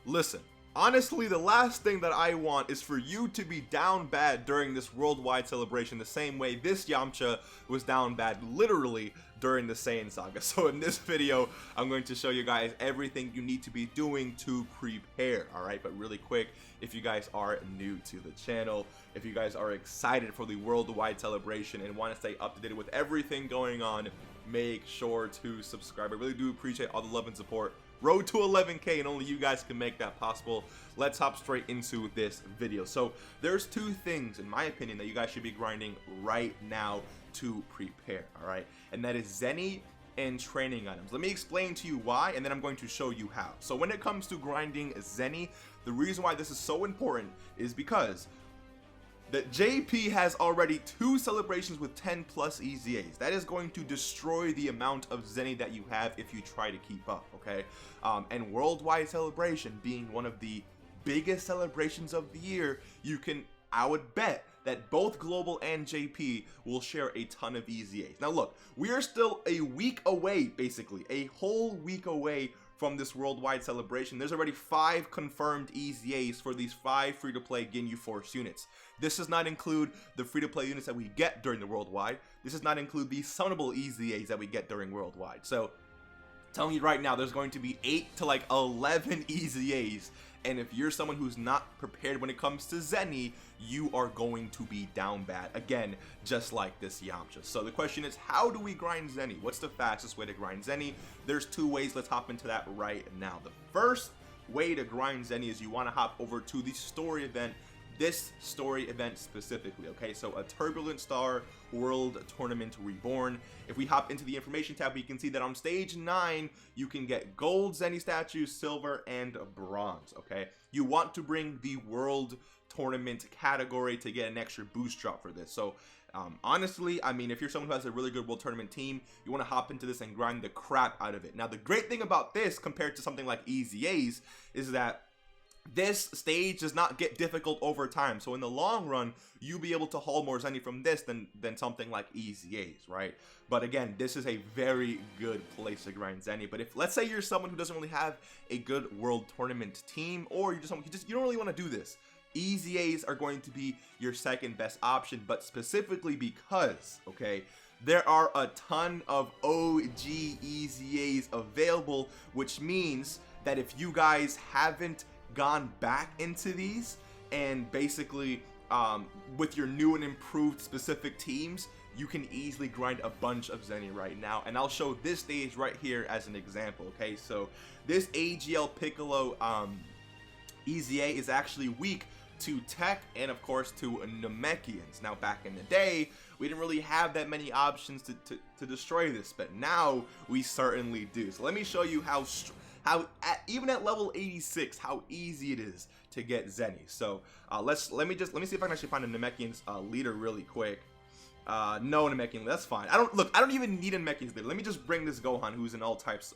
Listen, honestly, the last thing that I want is for you to be down bad during this worldwide celebration the same way this Yamcha was down bad literally during the Saiyan Saga. So in this video, I'm going to show you guys everything you need to be doing to prepare, alright? But really quick, if you guys are new to the channel, if you guys are excited for the worldwide celebration and want to stay up to date with everything going on, make sure to subscribe. I really do appreciate all the love and support. Road to 11K, and only you guys can make that possible. Let's hop straight into this video. So there's two things, in my opinion, that you guys should be grinding right now to prepare, all right? And that is Zenny and training items. Let me explain to you why, and then I'm going to show you how. So when it comes to grinding Zenny, the reason why this is so important is because that JP has already 2 celebrations with 10 plus EZAs. That is going to destroy the amount of Zenny that you have if you try to keep up, okay? And worldwide celebration being one of the biggest celebrations of the year, I would bet that both Global and JP will share a ton of EZAs. Now look, we are still a week away, basically, a whole week away from this worldwide celebration. There's already 5 confirmed EZAs for these 5 free-to-play Ginyu Force units. This does not include the free-to-play units that we get during the worldwide. This does not include the summonable EZAs that we get during worldwide. So, telling you right now, there's going to be 8 to like 11 EZAs. And if you're someone who's not prepared when it comes to Zenny, you are going to be down bad. Again, just like this Yamcha. So the question is, how do we grind Zenny? What's the fastest way to grind Zenny? There's 2 ways. Let's hop into that right now. The first way to grind Zenny is you want to hop over to the story event. This story event specifically, okay? So a Turbulent Star World Tournament Reborn. If we hop into the information tab, we can see that on stage 9, you can get gold Zenny statues, silver, and bronze, okay? You want to bring the World Tournament category to get an extra boost drop for this. So honestly, I mean, if you're someone who has a really good World Tournament team, you want to hop into this and grind the crap out of it. Now, the great thing about this compared to something like EZAs is that this stage does not get difficult over time. So in the long run, you'll be able to haul more Zenny from this than something like EZAs, right? But again, this is a very good place to grind Zenny. But if, let's say you're someone who doesn't really have a good World Tournament team, or you're just someone you don't really want to do this, EZAs are going to be your second best option, but specifically because, okay, there are a ton of OG EZAs available, which means that if you guys haven't gone back into these and basically with your new and improved specific teams, you can easily grind a bunch of Zenny right now. And I'll show this stage right here as an example, okay? So this AGL Piccolo EZA is actually weak to Tech and of course to Namekians. Now back in the day, we didn't really have that many options to destroy this, but now we certainly do. So let me show you how even at level 86, how easy it is to get Zenny. So let me see if I can actually find a Namekian's leader really quick. No Namekian, that's fine. I don't even need a Namekian's leader. Let me just bring this Gohan, who's an all types,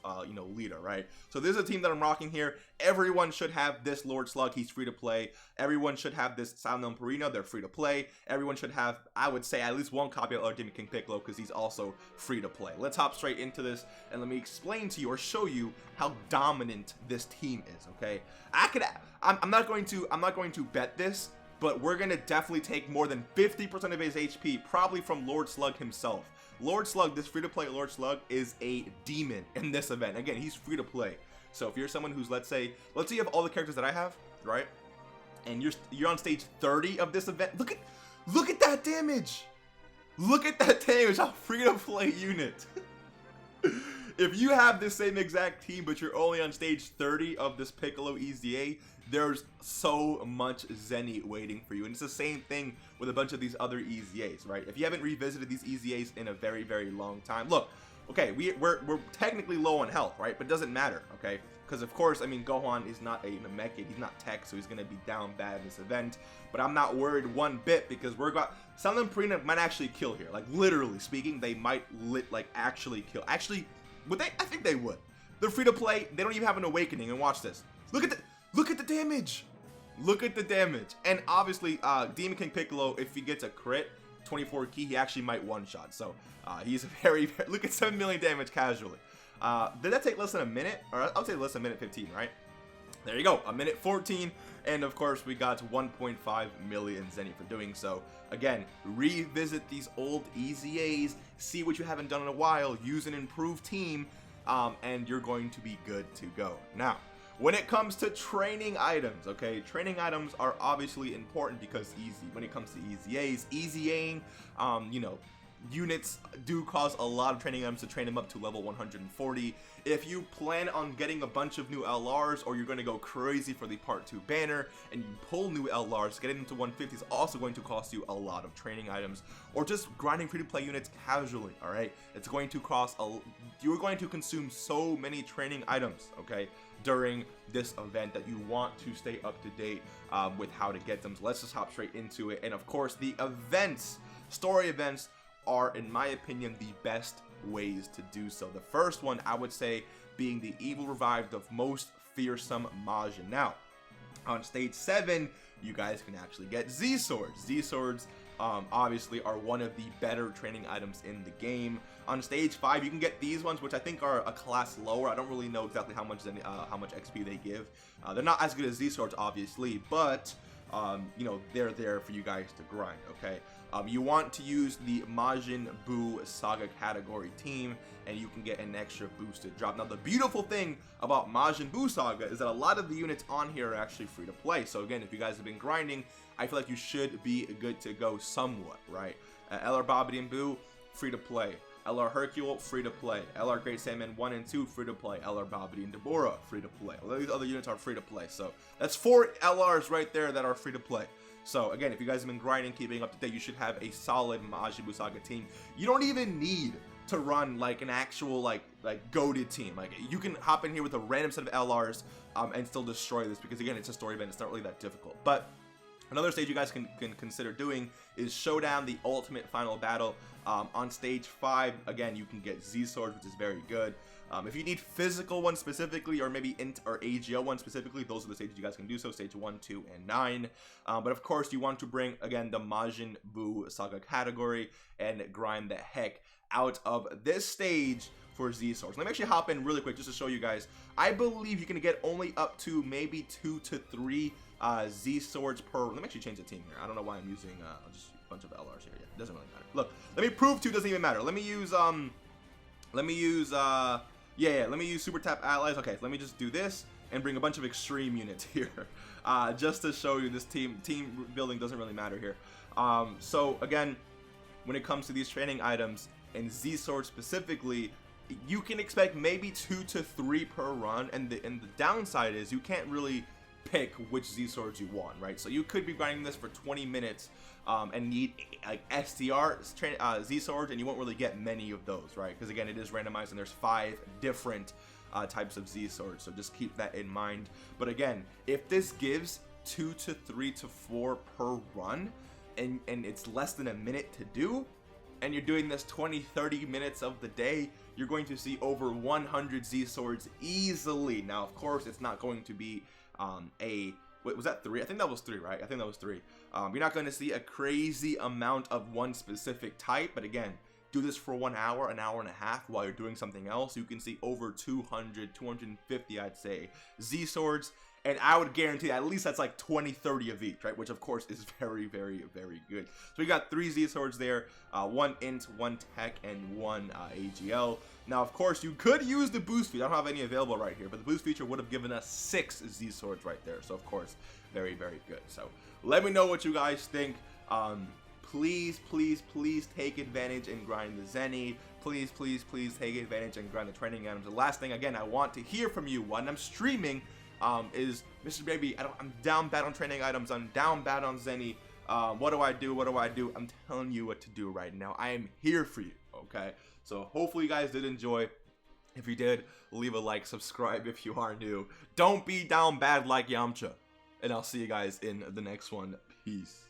leader, right? So this is a team that I'm rocking here. Everyone should have this Lord Slug. He's free to play. Everyone should have this Silent Perino. They're free to play. Everyone should have, I would say, at least one copy of Demon King Piccolo because he's also free to play. Let's hop straight into this and let me explain to you or show you how dominant this team is. Okay, I'm not going to bet this, but we're gonna definitely take more than 50% of his HP, probably from Lord Slug himself. Lord Slug, this free-to-play Lord Slug, is a demon in this event. Again, he's free to play. So if you're someone who's, let's say you have all the characters that I have, right? And you're on stage 30 of this event. Look at that damage. Look at that damage. How free-to-play unit. If you have the same exact team, but you're only on stage 30 of this Piccolo EZA, there's so much Zenny waiting for you. And it's the same thing with a bunch of these other EZAs, right? If you haven't revisited these EZAs in a very, very long time, look, okay, we're technically low on health, right? But it doesn't matter, okay? Because of course, I mean, Gohan is not a Namekian, he's not Tech, so he's gonna be down bad in this event. But I'm not worried one bit because Silent Perino might actually kill here. Like literally speaking, they might actually kill. Actually, would they? I think they would. They're free to play. They don't even have an awakening. And watch this. Look at the damage. Look at the damage. And obviously, Demon King Piccolo, if he gets a crit, 24 key, he actually might one-shot. So he's very, very, look at 7 million damage casually. Did that take less than a minute? Or I'll say less than a minute 15, right? There you go, a minute 14, and of course we got 1.5 million Zenny for doing so. Again, revisit these old EZAs, see what you haven't done in a while, use an improved team, and you're going to be good to go. Now, when it comes to training items, okay, training items are obviously important because when it comes to EZAs, EZAing, you know, units do cost a lot of training items to train them up to level 140. If you plan on getting a bunch of new LRs, or you're going to go crazy for the part 2 banner and you pull new LRs, getting them to 150 is also going to cost you a lot of training items, or just grinding free-to-play units casually. All right, it's going to cost you're going to consume so many training items, okay, during this event, that you want to stay up to date with how to get them. So let's just hop straight into it. And of course, the events, story events, are, in my opinion, the best ways to do so. The first one, I would say, being the evil revived of most fearsome Majin. Now, on stage 7, you guys can actually get Z swords. Z swords obviously are one of the better training items in the game. On stage 5, you can get these ones, which I think are a class lower. I don't really know exactly how much XP they give. They're not as good as Z swords, obviously, but you know, they're there for you guys to grind, okay? You want to use the Majin Buu Saga category team, and you can get an extra boosted drop. Now, the beautiful thing about Majin Buu Saga is that a lot of the units on here are actually free to play. So again, if you guys have been grinding, I feel like you should be good to go somewhat, right? LR Babidi and Buu, free to play. LR Hercule, free to play. LR Great Saiyaman 1 and 2, free to play. LR Babidi and Deborah, free to play. All these other units are free to play. So that's 4 LRs right there that are free to play. So again, if you guys have been grinding, keeping up to date, you should have a solid Majin Buu Saga team. You don't even need to run like an actual like goated team. Like, you can hop in here with a random set of LRs and still destroy this, because again, it's a story event. It's not really that difficult. But another stage you guys can consider doing is Showdown, the ultimate final battle. On stage 5, again, you can get Z swords, which is very good. If you need physical ones specifically, or maybe or AGL ones specifically, those are the stages you guys can do so, stage 1, 2, and 9. But of course, you want to bring, again, the Majin Buu Saga category and grind the heck out of this stage for Z swords. Let me actually hop in really quick just to show you guys. I believe you can get only up to maybe 2 to 3 Z swords per. Let me actually change the team here. I don't know why I'm using just a bunch of LRs here. Yeah, it doesn't really matter. Look, let me prove 2 doesn't even matter. Let me use let me use Super Tap Allies. Okay, let me just do this and bring a bunch of extreme units here, just to show you this team building doesn't really matter here. So again, when it comes to these training items and Z swords specifically, you can expect maybe 2 to 3 per run, and the downside is you can't really pick which Z swords you want, right? So you could be grinding this for 20 minutes and need like STR Z swords, and you won't really get many of those, right? Because again, it is randomized and there's 5 different types of Z swords, so just keep that in mind. But again, if this gives 2 to 3 to 4 per run, and it's less than a minute to do, and you're doing this 20-30 minutes of the day, you're going to see over 100 Z swords easily. Now, of course, it's not going to be wait, was that 3? I think that was 3, right? I think that was 3. You're not going to see a crazy amount of one specific type, but again, do this for 1 hour, an hour and a half while you're doing something else. You can see over 200, 250, I'd say, Z swords. And I would guarantee at least that's like 20, 30 of each, right? Which of course is very, very, very good. So we got 3 Z swords there, 1 int, 1 tech, and 1 AGL. Now, of course, you could use the boost feature. I don't have any available right here, but the boost feature would have given us 6 Z swords right there. So of course, very, very good. So let me know what you guys think. Please, please, please take advantage and grind the Zenny. Please, please, please take advantage and grind the training items. The last thing, again, I want to hear from you when I'm streaming is, Mr. Baby, I'm down bad on training items. I'm down bad on Zenny. What do I do? What do I do? I'm telling you what to do right now. I am here for you, okay? So hopefully you guys did enjoy. If you did, leave a like, subscribe if you are new. Don't be down bad like Yamcha. And I'll see you guys in the next one. Peace.